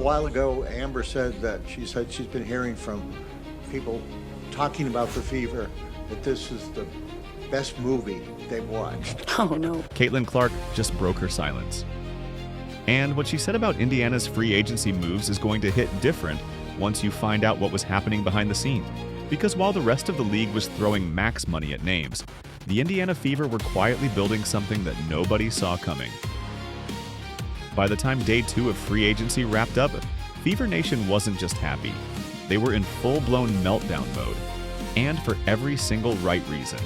while ago, Amber said that she's been hearing from people talking about The Fever, that this is the best movie they've watched. Oh, no. Caitlin Clark just broke her silence. And what she said about Indiana's free agency moves is going to hit different once you find out what was happening behind the scenes. Because while the rest of the league was throwing max money at names, the Indiana Fever were quietly building something that nobody saw coming. By the time day 2 of free agency wrapped up, Fever Nation wasn't just happy. They were in full-blown meltdown mode, and for every single right reason.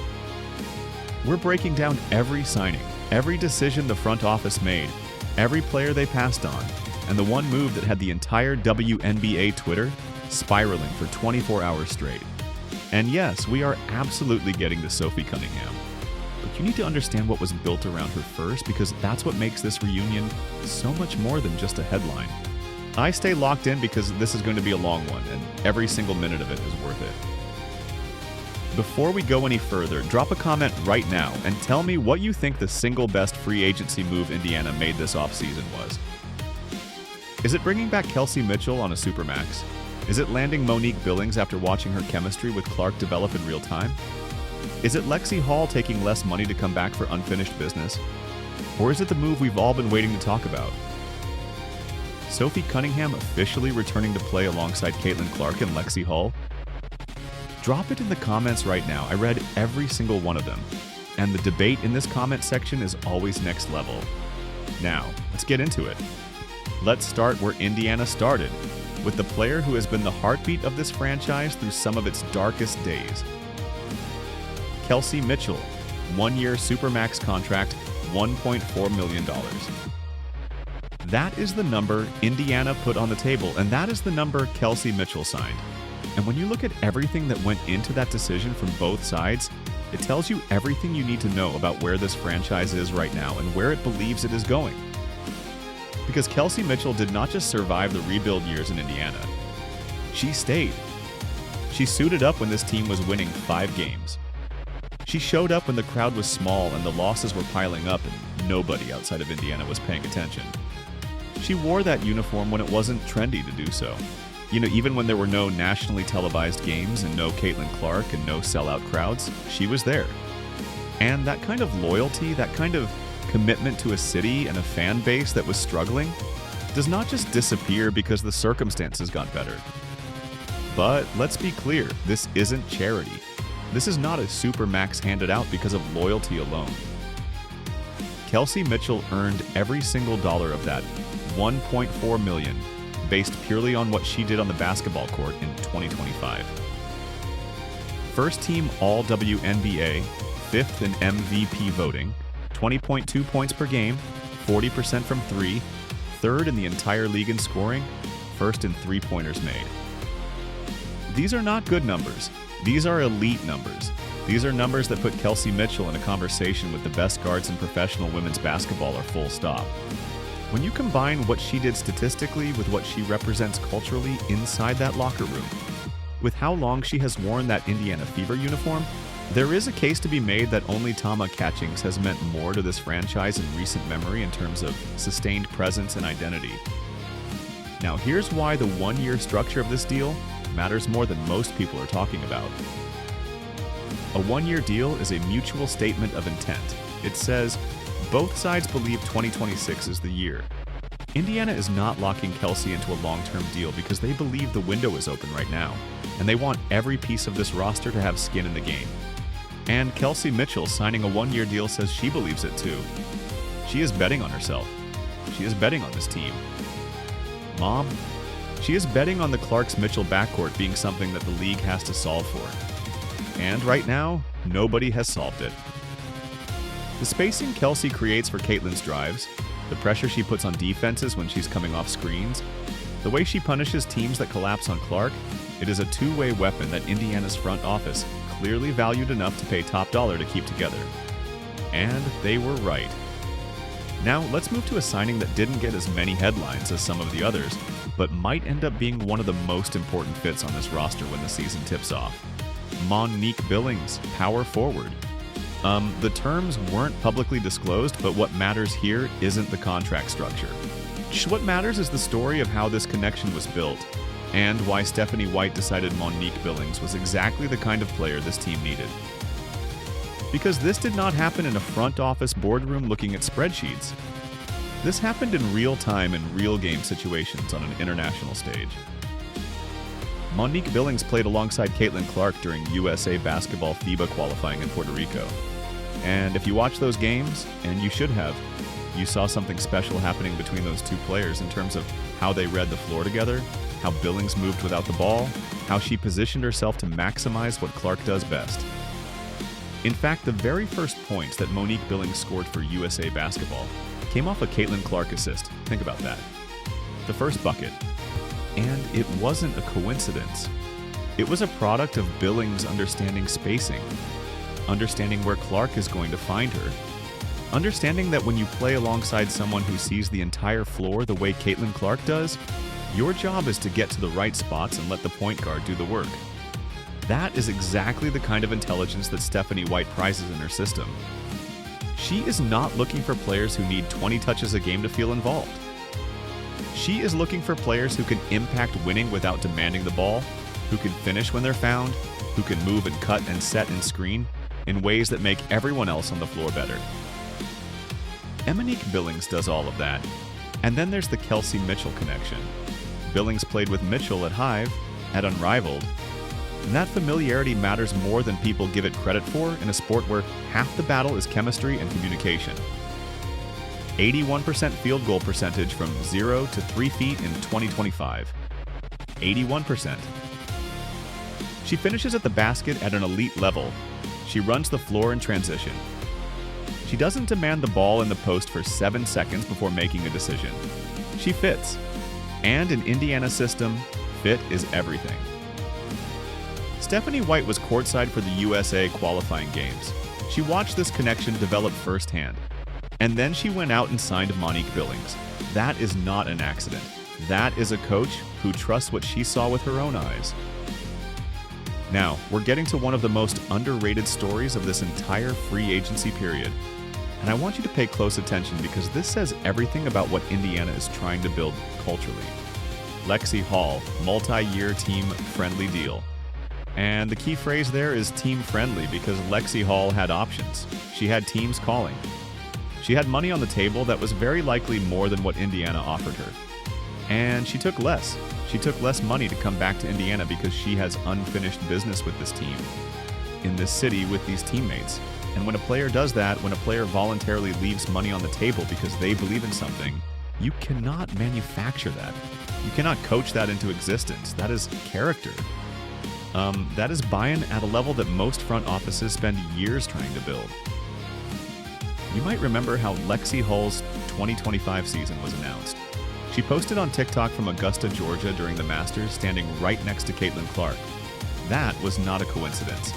We're breaking down every signing, every decision the front office made, every player they passed on, and the one move that had the entire WNBA Twitter spiraling for 24 hours straight. And yes, we are absolutely getting to Sophie Cunningham. But you need to understand what was built around her first, because that's what makes this reunion so much more than just a headline. I stay locked in because this is going to be a long one, and every single minute of it is worth it. Before we go any further, drop a comment right now and tell me what you think the single best free agency move Indiana made this offseason was. Is it bringing back Kelsey Mitchell on a Supermax? Is it landing Monique Billings after watching her chemistry with Clark develop in real time? Is it Lexi Hall taking less money to come back for unfinished business? Or is it the move we've all been waiting to talk about? Sophie Cunningham officially returning to play alongside Caitlin Clark and Lexi Hall? Drop it in the comments right now. I read every single one of them. And the debate in this comment section is always next level. Now, let's get into it. Let's start where Indiana started, with the player who has been the heartbeat of this franchise through some of its darkest days. Kelsey Mitchell, 1-year Supermax contract, $1.4 million. That is the number Indiana put on the table, and that is the number Kelsey Mitchell signed. And when you look at everything that went into that decision from both sides, it tells you everything you need to know about where this franchise is right now and where it believes it is going. Because Kelsey Mitchell did not just survive the rebuild years in Indiana. She stayed. She suited up when this team was winning 5 games. She showed up when the crowd was small and the losses were piling up and nobody outside of Indiana was paying attention. She wore that uniform when it wasn't trendy to do so. Even when there were no nationally televised games and no Caitlin Clark and no sellout crowds, she was there. And that kind of loyalty, that kind of commitment to a city and a fan base that was struggling, does not just disappear because the circumstances got better. But let's be clear, this isn't charity. This is not a Supermax handed out because of loyalty alone. Kelsey Mitchell earned every single dollar of that, $1.4 million, based purely on what she did on the basketball court in 2025. First team All-WNBA, 5th in MVP voting, 20.2 points per game, 40% from 3, 3rd in the entire league in scoring, 1st in three-pointers made. These are not good numbers. These are elite numbers. These are numbers that put Kelsey Mitchell in a conversation with the best guards in professional women's basketball, or full stop. When you combine what she did statistically with what she represents culturally inside that locker room, with how long she has worn that Indiana Fever uniform, there is a case to be made that only Tama Catchings has meant more to this franchise in recent memory in terms of sustained presence and identity. Now here's why the 1-year structure of this deal matters more than most people are talking about. A 1-year deal is a mutual statement of intent. It says, both sides believe 2026 is the year. Indiana is not locking Kelsey into a long-term deal because they believe the window is open right now, and they want every piece of this roster to have skin in the game. And Kelsey Mitchell signing a 1-year deal says she believes it too. She is betting on herself. She is betting on this team. Mom, she is betting on the Clarks-Mitchell backcourt being something that the league has to solve for. And right now, nobody has solved it. The spacing Kelsey creates for Caitlin's drives, the pressure she puts on defenses when she's coming off screens, the way she punishes teams that collapse on Clark, it is a two-way weapon that Indiana's front office clearly valued enough to pay top dollar to keep together. And they were right. Now, let's move to a signing that didn't get as many headlines as some of the others, but might end up being one of the most important fits on this roster when the season tips off. Monique Billings, power forward. The terms weren't publicly disclosed, but what matters here isn't the contract structure. What matters is the story of how this connection was built, and why Stephanie White decided Monique Billings was exactly the kind of player this team needed. Because this did not happen in a front office boardroom looking at spreadsheets. This happened in real time in real game situations on an international stage. Monique Billings played alongside Caitlin Clark during USA Basketball FIBA qualifying in Puerto Rico. And if you watch those games, and you should have, you saw something special happening between those two players in terms of how they read the floor together, how Billings moved without the ball, how she positioned herself to maximize what Clark does best. In fact, the very first points that Monique Billings scored for USA Basketball came off a Caitlin Clark assist. Think about that. The first bucket. And it wasn't a coincidence. It was a product of Billings understanding spacing, understanding where Clark is going to find her, understanding that when you play alongside someone who sees the entire floor the way Caitlin Clark does, your job is to get to the right spots and let the point guard do the work. That is exactly the kind of intelligence that Stephanie White prizes in her system. She is not looking for players who need 20 touches a game to feel involved. She is looking for players who can impact winning without demanding the ball, who can finish when they're found, who can move and cut and set and screen in ways that make everyone else on the floor better. Monique Billings does all of that. And then there's the Kelsey Mitchell connection. Billings played with Mitchell at Hive, at Unrivaled, and that familiarity matters more than people give it credit for in a sport where half the battle is chemistry and communication. 81% field goal percentage from 0 to 3 feet in 2025. 81%. She finishes at the basket at an elite level. She runs the floor in transition. She doesn't demand the ball in the post for 7 seconds before making a decision. She fits. And in Indiana's system, fit is everything. Stephanie White was courtside for the USA qualifying games. She watched this connection develop firsthand. And then she went out and signed Monique Billings. That is not an accident. That is a coach who trusts what she saw with her own eyes. Now, we're getting to one of the most underrated stories of this entire free agency period. And I want you to pay close attention because this says everything about what Indiana is trying to build culturally. Lexi Hall, multi-year team-friendly deal. And the key phrase there is team-friendly because Lexi Hall had options. She had teams calling. She had money on the table that was very likely more than what Indiana offered her. And she took less. She took less money to come back to Indiana because she has unfinished business with this team, in this city with these teammates. And when a player does that, when a player voluntarily leaves money on the table because they believe in something, you cannot manufacture that. You cannot coach that into existence. That is character. That is buy-in at a level that most front offices spend years trying to build. You might remember how Lexi Hall's 2025 season was announced. She posted on TikTok from Augusta, Georgia during the Masters, standing right next to Caitlin Clark. That was not a coincidence.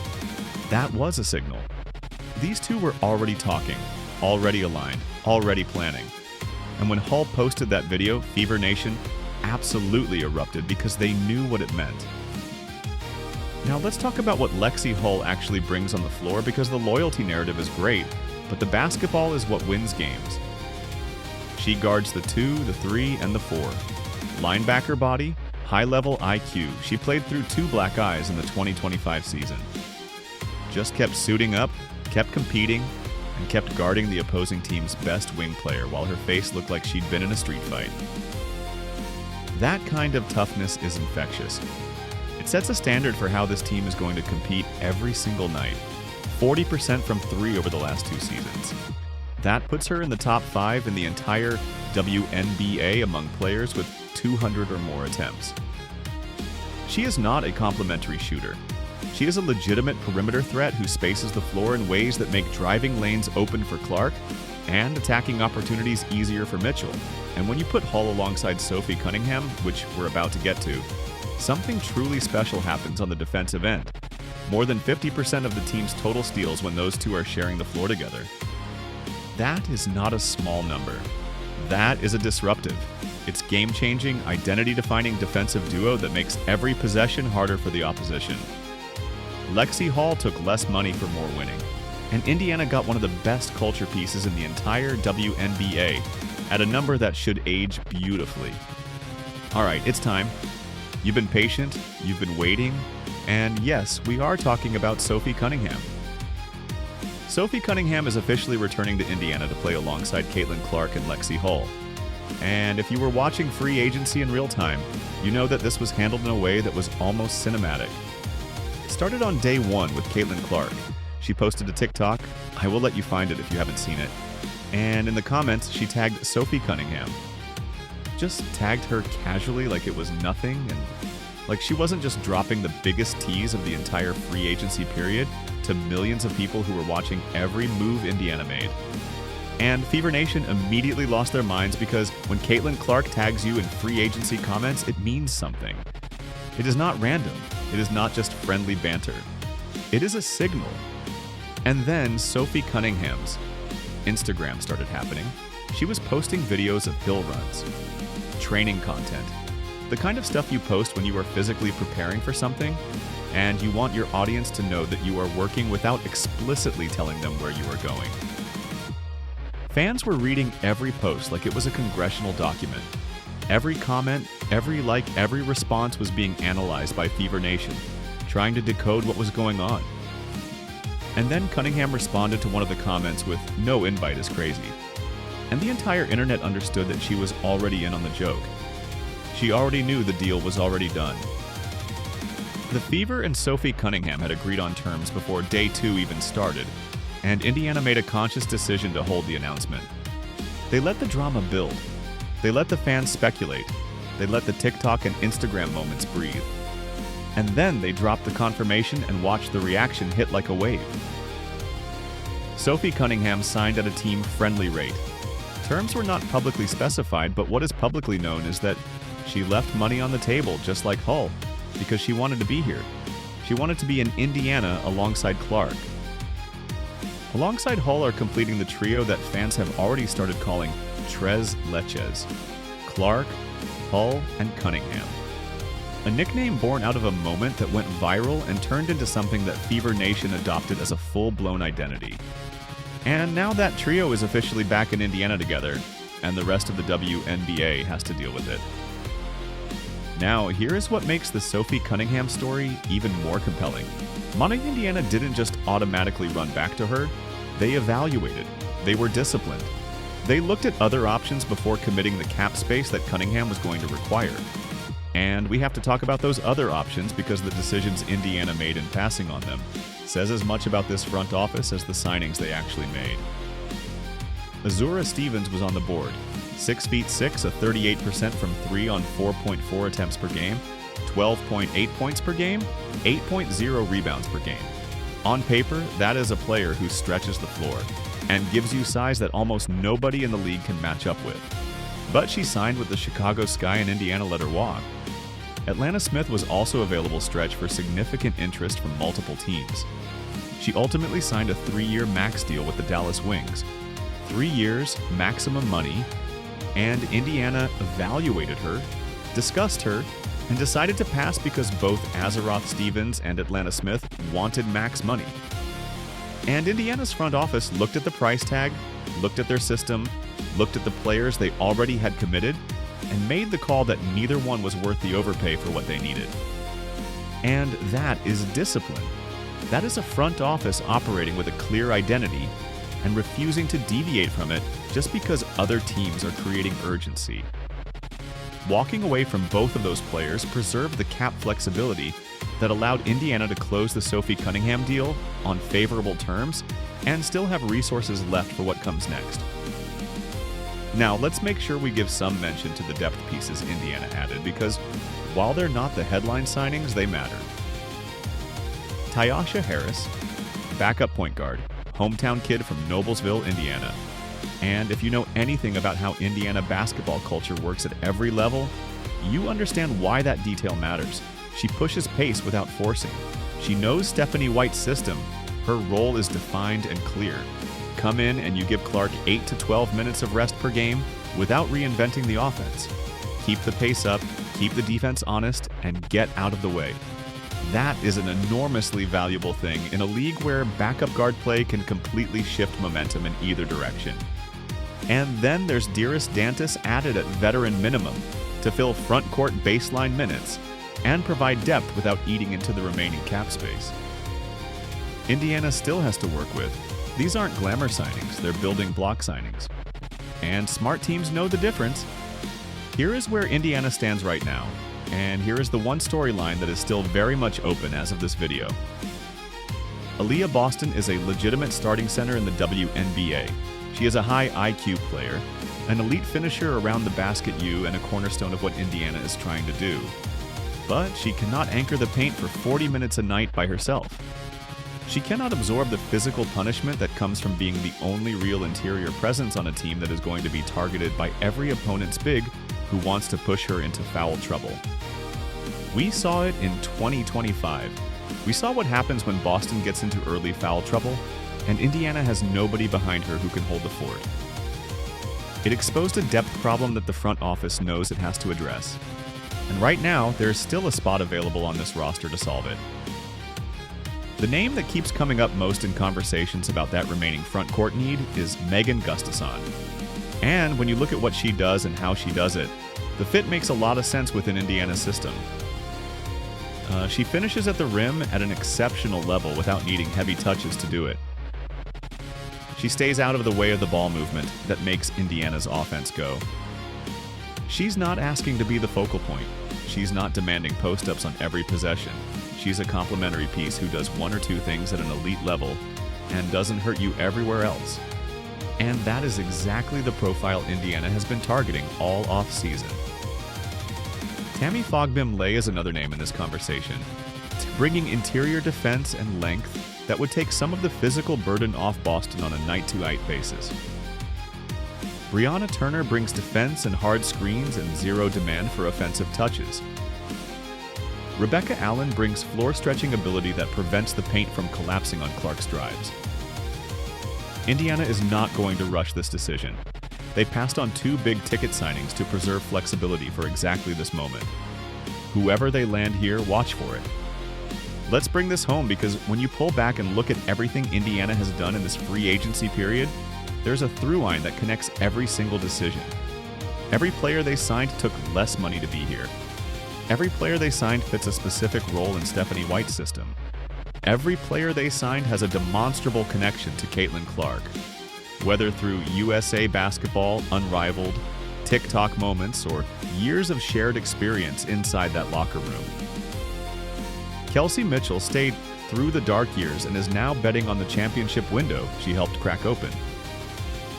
That was a signal. These two were already talking, already aligned, already planning. And when Hall posted that video, Fever Nation absolutely erupted because they knew what it meant. Now let's talk about what Lexi Hall actually brings on the floor because the loyalty narrative is great, but the basketball is what wins games. She guards the 2, the 3, and the 4. Linebacker body, high-level IQ. She played through 2 black eyes in the 2025 season. Just kept suiting up, kept competing, and kept guarding the opposing team's best wing player while her face looked like she'd been in a street fight. That kind of toughness is infectious. It sets a standard for how this team is going to compete every single night. 40% from 3 over the last 2 seasons. That puts her in the top 5 in the entire WNBA among players with 200 or more attempts. She is not a complimentary shooter. She is a legitimate perimeter threat who spaces the floor in ways that make driving lanes open for Clark and attacking opportunities easier for Mitchell. And when you put Hall alongside Sophie Cunningham, which we're about to get to, something truly special happens on the defensive end. More than 50% of the team's total steals when those two are sharing the floor together. That is not a small number. That is a disruptive. It's game-changing, identity-defining defensive duo that makes every possession harder for the opposition. Lexi Hall took less money for more winning, and Indiana got one of the best culture pieces in the entire WNBA at a number that should age beautifully. All right, it's time. You've been patient, you've been waiting, and yes, we are talking about Sophie Cunningham. Sophie Cunningham is officially returning to Indiana to play alongside Caitlin Clark and Lexi Hull. And if you were watching free agency in real time, you know that this was handled in a way that was almost cinematic. It started on day one with Caitlin Clark. She posted a TikTok. I will let you find it if you haven't seen it. And in the comments, she tagged Sophie Cunningham. Just tagged her casually like it was nothing, and like she wasn't just dropping the biggest tease of the entire free agency period to millions of people who were watching every move Indiana made. And Fever Nation immediately lost their minds because when Caitlin Clark tags you in free agency comments, it means something. It is not random. It is not just friendly banter. It is a signal. And then Sophie Cunningham's Instagram started happening. She was posting videos of hill runs, training content, the kind of stuff you post when you are physically preparing for something, and you want your audience to know that you are working without explicitly telling them where you are going. Fans were reading every post like it was a congressional document. Every comment, every like, every response was being analyzed by Fever Nation, trying to decode what was going on. And then Cunningham responded to one of the comments with, "No invite is crazy." And the entire internet understood that she was already in on the joke. She already knew the deal was already done. The Fever and Sophie Cunningham had agreed on terms before day 2 even started, and Indiana made a conscious decision to hold the announcement. They let the drama build. They let the fans speculate. They let the TikTok and Instagram moments breathe. And then they dropped the confirmation and watched the reaction hit like a wave. Sophie Cunningham signed at a team-friendly rate. Terms were not publicly specified, but what is publicly known is that she left money on the table just like Hull, because she wanted to be here. She wanted to be in Indiana alongside Clark. Alongside Hull are completing the trio that fans have already started calling Tres Leches: Clark, Hull, and Cunningham. A nickname born out of a moment that went viral and turned into something that Fever Nation adopted as a full-blown identity. And now that trio is officially back in Indiana together, and the rest of the WNBA has to deal with it. Now, here is what makes the Sophie Cunningham story even more compelling. Monmouth, Indiana didn't just automatically run back to her. They evaluated. They were disciplined. They looked at other options before committing the cap space that Cunningham was going to require. And we have to talk about those other options because the decisions Indiana made in passing on them says as much about this front office as the signings they actually made. Azura Stevens was on the board. 6'6", a 38% from 3 on 4.4 attempts per game, 12.8 points per game, 8.0 rebounds per game. On paper, that is a player who stretches the floor and gives you size that almost nobody in the league can match up with. But she signed with the Chicago Sky and Indiana let her walk. Atlanta Smith was also available stretch for significant interest from multiple teams. She ultimately signed a 3-year max deal with the Dallas Wings. 3 years, maximum money, and Indiana evaluated her, discussed her, and decided to pass because both Azaroth Stevens and Atlanta Smith wanted max money. And Indiana's front office looked at the price tag, looked at their system, looked at the players they already had committed, and made the call that neither one was worth the overpay for what they needed. And that is discipline. That is a front office operating with a clear identity and refusing to deviate from it just because other teams are creating urgency. Walking away from both of those players preserved the cap flexibility that allowed Indiana to close the Sophie Cunningham deal on favorable terms and still have resources left for what comes next. Now, let's make sure we give some mention to the depth pieces Indiana added because while they're not the headline signings, they matter. Tyasha Harris, backup point guard, hometown kid from Noblesville, Indiana. And if you know anything about how Indiana basketball culture works at every level, you understand why that detail matters. She pushes pace without forcing. She knows Stephanie White's system. Her role is defined and clear. Come in and you give Clark 8 to 12 minutes of rest per game without reinventing the offense. Keep the pace up, keep the defense honest, and get out of the way. That is an enormously valuable thing in a league where backup guard play can completely shift momentum in either direction. And then there's Dearest Dantas added at veteran minimum to fill front court baseline minutes and provide depth without eating into the remaining cap space. Indiana still has to work with. These aren't glamour signings, they're building block signings. And smart teams know the difference. Here is where Indiana stands right now, and here is the one storyline that is still very much open as of this video. Aaliyah Boston is a legitimate starting center in the WNBA. She is a high IQ player, an elite finisher around the basket U, and a cornerstone of what Indiana is trying to do. But she cannot anchor the paint for 40 minutes a night by herself. She cannot absorb the physical punishment that comes from being the only real interior presence on a team that is going to be targeted by every opponent's big who wants to push her into foul trouble. We saw it in 2025. We saw what happens when Boston gets into early foul trouble, and Indiana has nobody behind her who can hold the fort. It exposed a depth problem that the front office knows it has to address. And right now, there is still a spot available on this roster to solve it. The name that keeps coming up most in conversations about that remaining front court need is Megan Gustafson. And when you look at what she does and how she does it, the fit makes a lot of sense within Indiana's system. She finishes at the rim at an exceptional level without needing heavy touches to do it. She stays out of the way of the ball movement that makes Indiana's offense go. She's not asking to be the focal point. She's not demanding post-ups on every possession. She's a complementary piece who does one or two things at an elite level and doesn't hurt you everywhere else. And that is exactly the profile Indiana has been targeting all off-season. Tammy Fogbim-Lay is another name in this conversation, bringing interior defense and length that would take some of the physical burden off Boston on a night-to-night basis. Brianna Turner brings defense and hard screens and zero demand for offensive touches. Rebecca Allen brings floor-stretching ability that prevents the paint from collapsing on Clark's drives. Indiana is not going to rush this decision. They passed on two big-ticket signings to preserve flexibility for exactly this moment. Whoever they land here, watch for it. Let's bring this home because when you pull back and look at everything Indiana has done in this free agency period, there's a through line that connects every single decision. Every player they signed took less money to be here. Every player they signed fits a specific role in Stephanie White's system. Every player they signed has a demonstrable connection to Caitlin Clark, whether through USA basketball, unrivaled, TikTok moments, or years of shared experience inside that locker room. Kelsey Mitchell stayed through the dark years and is now betting on the championship window she helped crack open.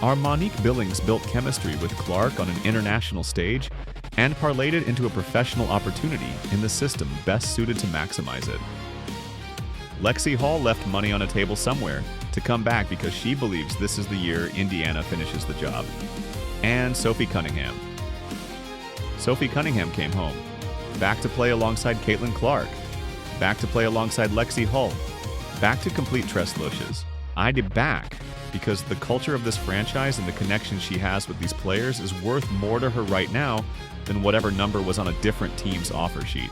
Our Monique Billings built chemistry with Clark on an international stage and parlayed it into a professional opportunity in the system best suited to maximize it. Lexi Hall left money on a table somewhere to come back because she believes this is the year Indiana finishes the job. And Sophie Cunningham. Sophie Cunningham came home, back to play alongside Caitlin Clark, back to play alongside Lexi Hull, back to complete Tress Lucius. I did back because the culture of this franchise and the connection she has with these players is worth more to her right now than whatever number was on a different team's offer sheet.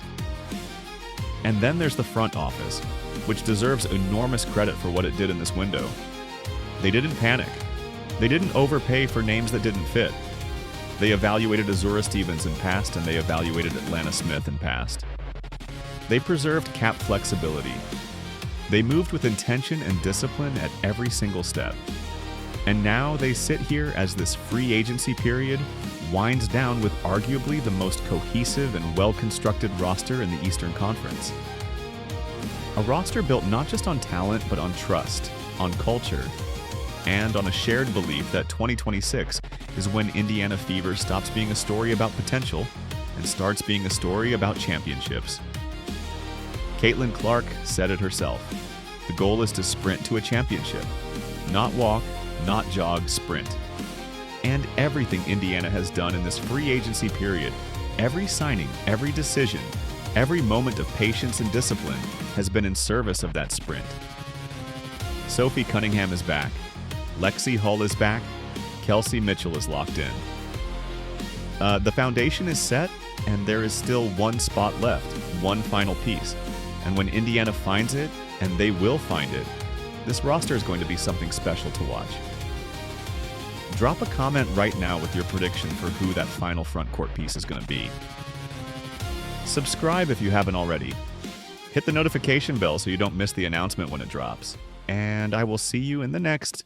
And then there's the front office, which deserves enormous credit for what it did in this window. They didn't panic. They didn't overpay for names that didn't fit. They evaluated Azura Stevens in past and they evaluated Atlanta Smith in past. They preserved cap flexibility. They moved with intention and discipline at every single step. And now they sit here as this free agency period winds down with arguably the most cohesive and well-constructed roster in the Eastern Conference. A roster built not just on talent, but on trust, on culture, and on a shared belief that 2026 is when Indiana Fever stops being a story about potential and starts being a story about championships. Caitlin Clark said it herself. The goal is to sprint to a championship. Not walk, not jog, sprint. And everything Indiana has done in this free agency period, every signing, every decision, every moment of patience and discipline has been in service of that sprint. Sophie Cunningham is back. Lexi Hull is back. Kelsey Mitchell is locked in. The foundation is set, and there is still one spot left, one final piece. And when Indiana finds it, and they will find it, this roster is going to be something special to watch. Drop a comment right now with your prediction for who that final front court piece is going to be. Subscribe if you haven't already. Hit the notification bell so you don't miss the announcement when it drops. And I will see you in the next